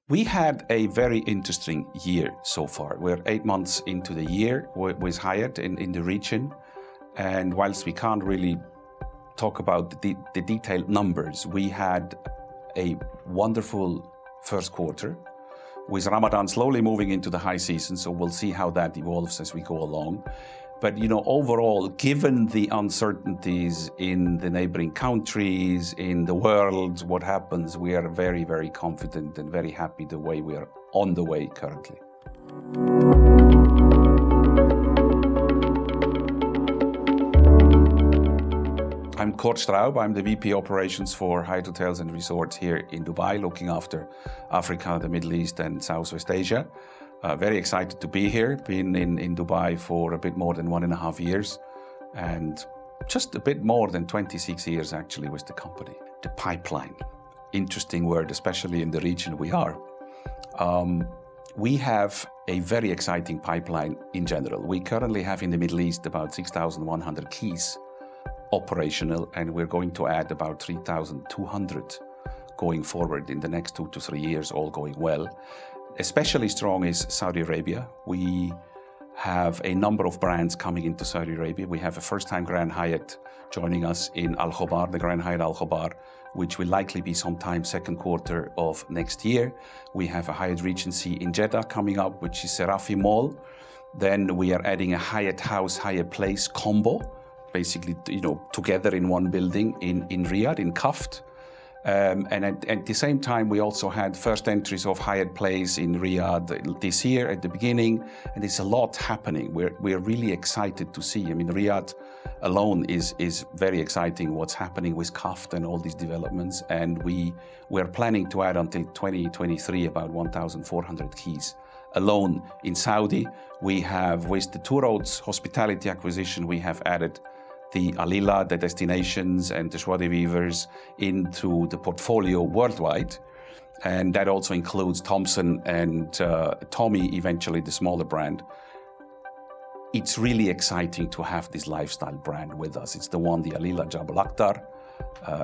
We had a very interesting year so far. We're 8 months into the year with Hyatt in the region. And whilst we can't really talk about the detailed numbers, we had a wonderful first quarter with Ramadan slowly moving into the high season. So we'll see how that evolves as we go along. But overall, given the uncertainties in the neighboring countries, in the world, what happens, we are very, very confident and very happy the way we are on the way currently. I'm Kurt Straub. I'm the VP Operations for Hyatt Hotels and Resorts here in Dubai, looking after Africa, the Middle East and Southwest Asia. Very excited to be here. Been in Dubai for a bit more than 1.5 years and just a bit more than 26 years actually with the company. The pipeline, interesting word, especially in the region we are. We have a very exciting pipeline in general. We currently have in the Middle East about 6,100 keys operational, and we're going to add about 3,200 going forward in the next 2 to 3 years, all going well. Especially strong is Saudi Arabia. We have a number of brands coming into Saudi Arabia. We have a first-time Grand Hyatt joining us in Al Khobar, the Grand Hyatt Al Khobar, which will likely be sometime second quarter of next year. We have a Hyatt Regency in Jeddah coming up, which is Serafi Mall. Then we are adding a Hyatt House, Hyatt Place combo, basically, together in one building in Riyadh, in Kaft. And at the same time, we also had first entries of Hyatt Place in Riyadh this year at the beginning, and there's a lot happening. We're really excited to see. I mean, Riyadh alone is very exciting what's happening with Kaft and all these developments, and we're planning to add until 2023 about 1,400 keys. Alone in Saudi, we have, with the Two Roads Hospitality acquisition, we have added the Alila, the destinations and the Joie de Vivers into the portfolio worldwide. And that also includes Thompson and Tommy, eventually the smaller brand. It's really exciting to have this lifestyle brand with us. It's the one, the Alila Jabal Akhtar.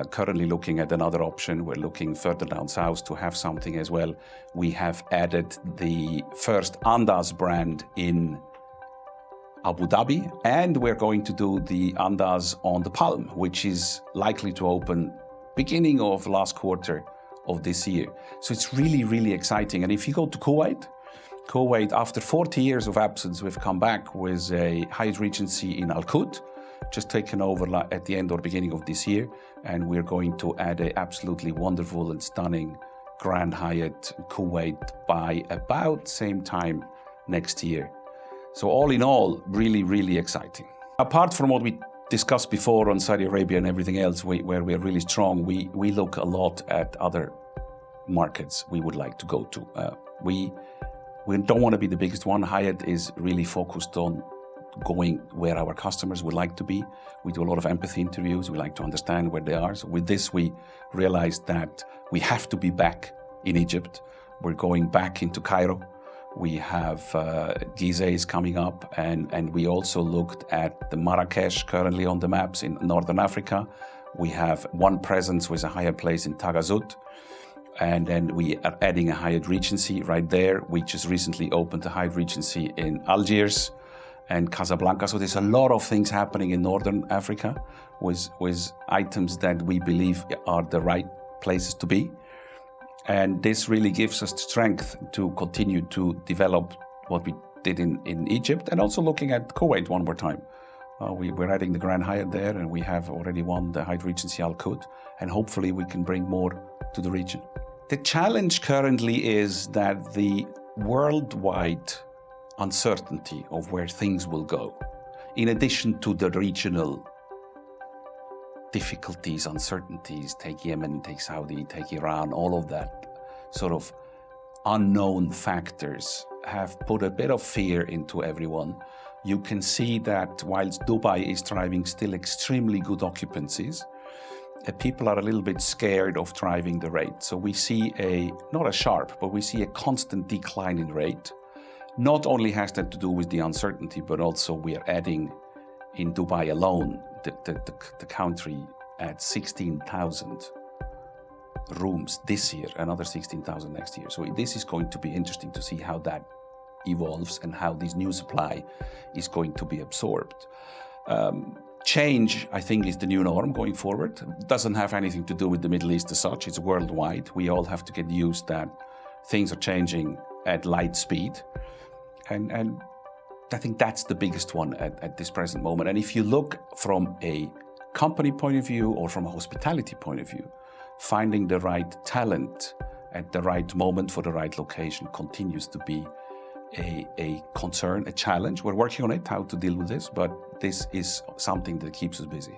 Currently looking at another option. We're looking further down south to have something as well. We have added the first Andaz brand in Abu Dhabi, and we're going to do the Andaz on the Palm, which is likely to open beginning of last quarter of this year. So it's really, really exciting. And if you go to Kuwait, after 40 years of absence, we've come back with a Hyatt Regency in Al Qud, just taken over at the end or beginning of this year. And we're going to add an absolutely wonderful and stunning Grand Hyatt Kuwait by about same time next year. So all in all, really, really exciting. Apart from what we discussed before on Saudi Arabia and everything else, where we're really strong, we look a lot at other markets we would like to go to. We don't want to be the biggest one. Hyatt is really focused on going where our customers would like to be. We do a lot of empathy interviews. We like to understand where they are. So with this, we realized that we have to be back in Egypt. We're going back into Cairo. We have Gizeh coming up, and we also looked at the Marrakesh currently on the maps in Northern Africa. We have one presence with a Hyatt Place in Tagazout, and then we are adding a Hyatt Regency right there. We just recently opened a Hyatt Regency in Algiers and Casablanca. So there's a lot of things happening in Northern Africa with items that we believe are the right places to be. And this really gives us the strength to continue to develop what we did in Egypt, and also looking at Kuwait one more time. We're adding the Grand Hyatt there, and we have already won the Hyatt Regency Al Qud, and hopefully we can bring more to the region. The challenge currently is that the worldwide uncertainty of where things will go, in addition to the regional difficulties, uncertainties, take Yemen, take Saudi, take Iran, all of that sort of unknown factors have put a bit of fear into everyone. You can see that whilst Dubai is driving still extremely good occupancies, people are a little bit scared of driving the rate. So we see not a sharp, but we see a constant decline in rate. Not only has that to do with the uncertainty, but also we are adding in Dubai alone, the country at 16,000 rooms this year, another 16,000 next year. So this is going to be interesting to see how that evolves and how this new supply is going to be absorbed. Change, I think, is the new norm going forward. It doesn't have anything to do with the Middle East as such. It's worldwide. We all have to get used that things are changing at light speed. And I think that's the biggest one at this present moment. And if you look from a company point of view or from a hospitality point of view, finding the right talent at the right moment for the right location continues to be a concern, a challenge. We're working on it, how to deal with this, but this is something that keeps us busy.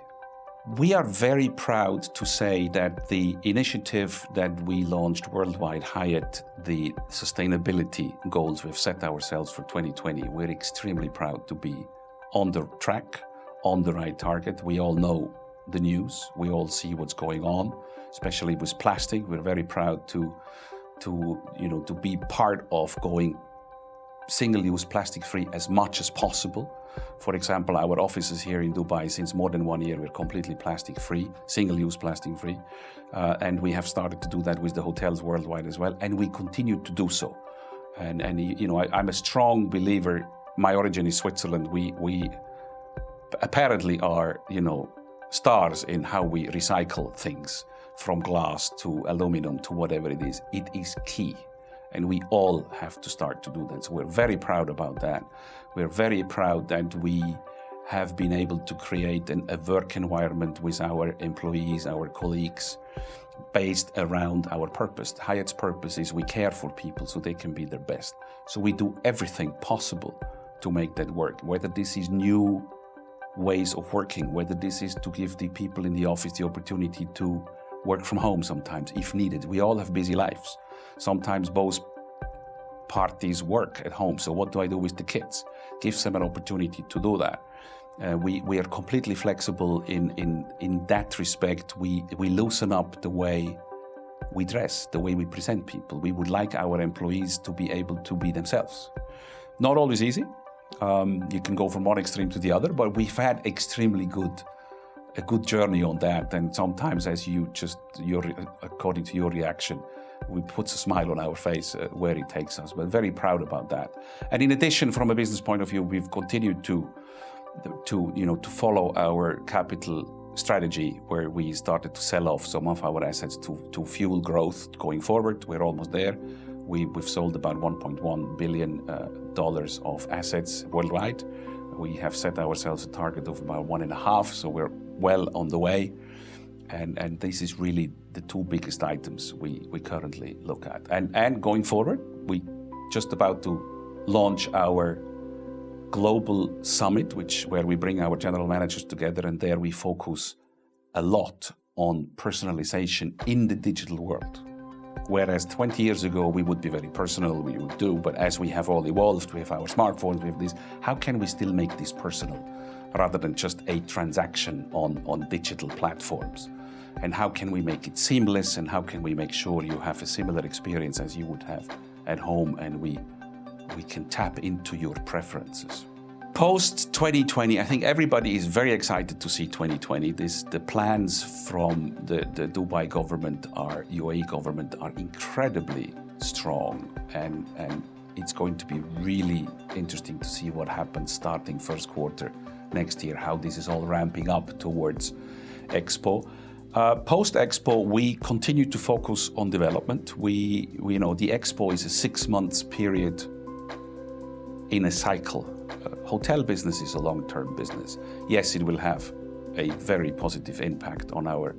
We are very proud to say that the initiative that we launched worldwide, Hyatt, the sustainability goals we've set ourselves for 2020, we're extremely proud to be on the track, on the right target. We all know the news. We all see what's going on, especially with plastic. We're very proud to be part of going single-use plastic-free as much as possible. For example, our offices here in Dubai, since more than 1 year, we're completely plastic-free, single-use plastic-free. And we have started to do that with the hotels worldwide as well, and we continue to do so. And I'm a strong believer. My origin is Switzerland. We apparently are, stars in how we recycle things, from glass to aluminum to whatever it is. It is key. And we all have to start to do that. So we're very proud about that. We're very proud that we have been able to create a work environment with our employees, our colleagues, based around our purpose. Hyatt's purpose is we care for people so they can be their best. So we do everything possible to make that work, whether this is new ways of working, whether this is to give the people in the office the opportunity to work from home sometimes, if needed. We all have busy lives. Sometimes both parties work at home. So what do I do with the kids? Gives them an opportunity to do that. We are completely flexible in that respect. We loosen up the way we dress, the way we present people. We would like our employees to be able to be themselves. Not always easy. You can go from one extreme to the other, but we've had a good journey on that. And sometimes according to your reaction, it puts a smile on our face where it takes us. We're very proud about that. And in addition, from a business point of view, we've continued to follow our capital strategy, where we started to sell off some of our assets to fuel growth going forward. We're almost there. We've sold about $1.1 billion of assets worldwide. We have set ourselves a target of about 1.5, so we're well on the way. And this is really the two biggest items we currently look at. And going forward, we just about to launch our global summit, where we bring our general managers together, and there we focus a lot on personalization in the digital world. Whereas 20 years ago, we would be very personal, we would do, but as we have all evolved, we have our smartphones, we have this, how can we still make this personal rather than just a transaction on digital platforms? And how can we make it seamless, and how can we make sure you have a similar experience as you would have at home, and we can tap into your preferences. Post 2020, I think everybody is very excited to see 2020. The plans from the Dubai government, our UAE government, are incredibly strong, and it's going to be really interesting to see what happens starting first quarter next year, how this is all ramping up towards Expo. Post-Expo, we continue to focus on development. The Expo is a 6 months period in a cycle. Hotel business is a long-term business. Yes, it will have a very positive impact on our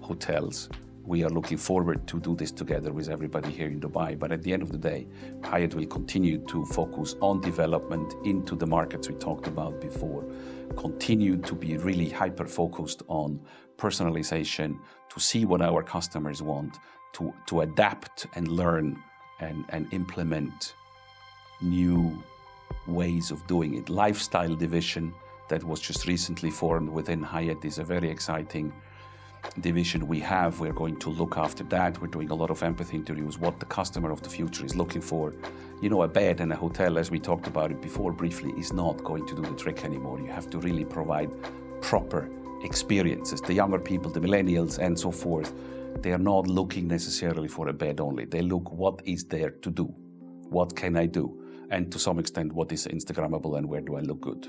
hotels. We are looking forward to do this together with everybody here in Dubai. But at the end of the day, Hyatt will continue to focus on development into the markets we talked about before, continue to be really hyper-focused on personalization, to see what our customers want, to adapt and learn and implement new ways of doing it. Lifestyle division that was just recently formed within Hyatt is a very exciting division we have. We're going to look after that. We're doing a lot of empathy interviews, what the customer of the future is looking for. A bed and a hotel, as we talked about it before briefly, is not going to do the trick anymore. You have to really provide proper experiences. The younger people, the millennials and so forth, they are not looking necessarily for a bed only. They look what is there to do, what can I do, and to some extent what is Instagrammable and where do I look good.